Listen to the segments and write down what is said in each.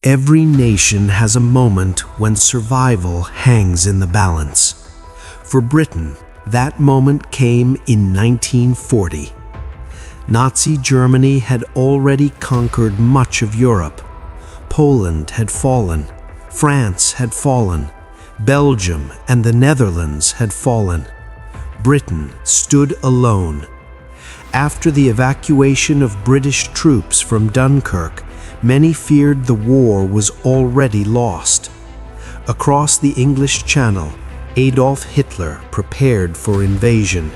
Every nation has a moment when survival hangs in the balance. For Britain, that moment came in 1940. Nazi Germany had already conquered much of Europe. Poland had fallen, France had fallen, Belgium and the Netherlands had fallen. Britain stood alone. After the evacuation of British troops from Dunkirk, many feared the war was already lost. Across the English Channel, Adolf Hitler prepared for invasion.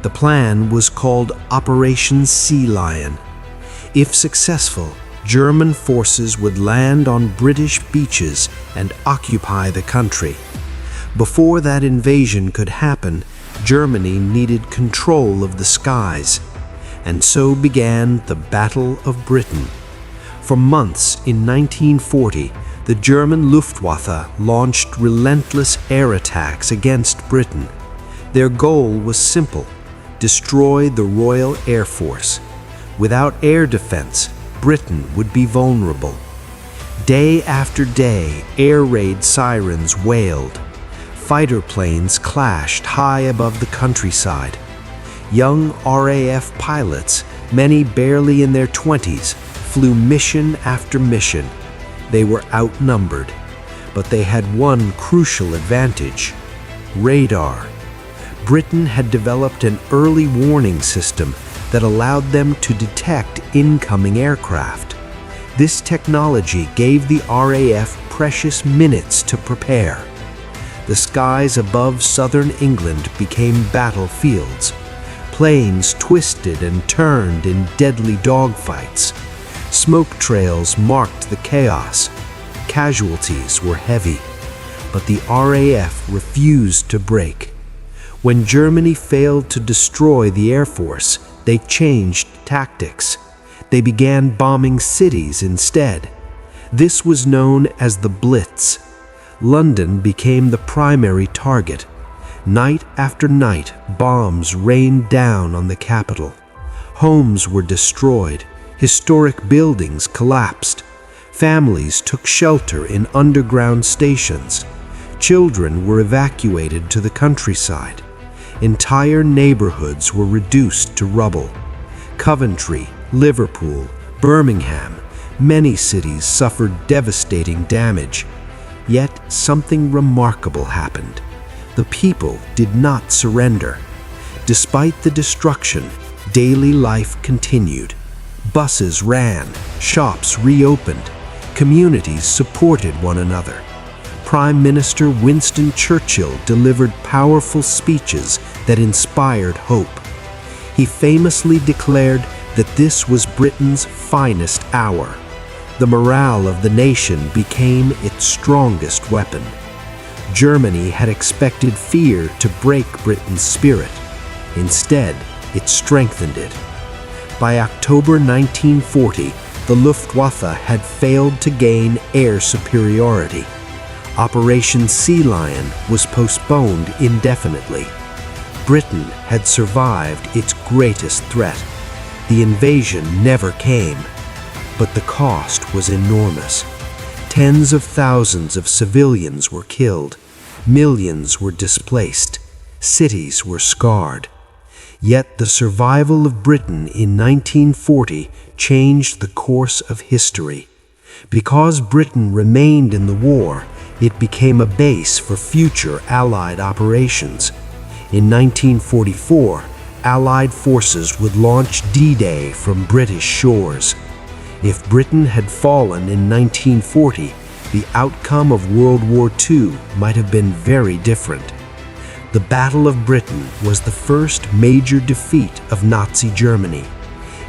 The plan was called Operation Sea Lion. If successful, German forces would land on British beaches and occupy the country. Before that invasion could happen, Germany needed control of the skies. And so began the Battle of Britain. For months in 1940, the German Luftwaffe launched relentless air attacks against Britain. Their goal was simple: destroy the Royal Air Force. Without air defense, Britain would be vulnerable. Day after day, air raid sirens wailed. Fighter planes clashed high above the countryside. Young RAF pilots, many barely in their 20s, flew mission after mission. They were outnumbered, but they had one crucial advantage: radar. Britain had developed an early warning system that allowed them to detect incoming aircraft. This technology gave the RAF precious minutes to prepare. The skies above southern England became battlefields. Planes twisted and turned in deadly dogfights. Smoke trails marked the chaos. Casualties were heavy, but the RAF refused to break. When Germany failed to destroy the Air Force, they changed tactics. They began bombing cities instead. This was known as the Blitz. London became the primary target. Night after night, bombs rained down on the capital. Homes were destroyed. Historic buildings collapsed. Families took shelter in underground stations. Children were evacuated to the countryside. Entire neighborhoods were reduced to rubble. Coventry, Liverpool, Birmingham, many cities suffered devastating damage. Yet something remarkable happened. The people did not surrender. Despite the destruction, daily life continued. Buses ran, shops reopened, communities supported one another. Prime Minister Winston Churchill delivered powerful speeches that inspired hope. He famously declared that this was Britain's finest hour. The morale of the nation became its strongest weapon. Germany had expected fear to break Britain's spirit. Instead, it strengthened it. By October 1940, the Luftwaffe had failed to gain air superiority. Operation Sea Lion was postponed indefinitely. Britain had survived its greatest threat. The invasion never came, but the cost was enormous. Tens of thousands of civilians were killed. Millions were displaced. Cities were scarred. Yet the survival of Britain in 1940 changed the course of history. Because Britain remained in the war, it became a base for future Allied operations. In 1944, Allied forces would launch D-Day from British shores. If Britain had fallen in 1940, the outcome of World War II might have been very different. The Battle of Britain was the first major defeat of Nazi Germany.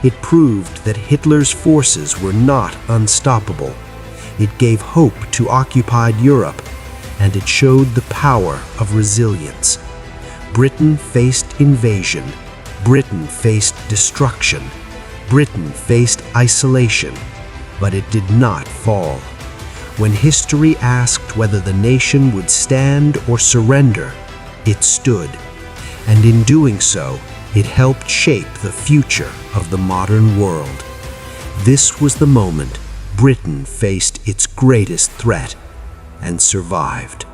It proved that Hitler's forces were not unstoppable. It gave hope to occupied Europe, and it showed the power of resilience. Britain faced invasion. Britain faced destruction. Britain faced isolation, but it did not fall. When history asked whether the nation would stand or surrender, it stood, and in doing so, it helped shape the future of the modern world. This was the moment Britain faced its greatest threat and survived.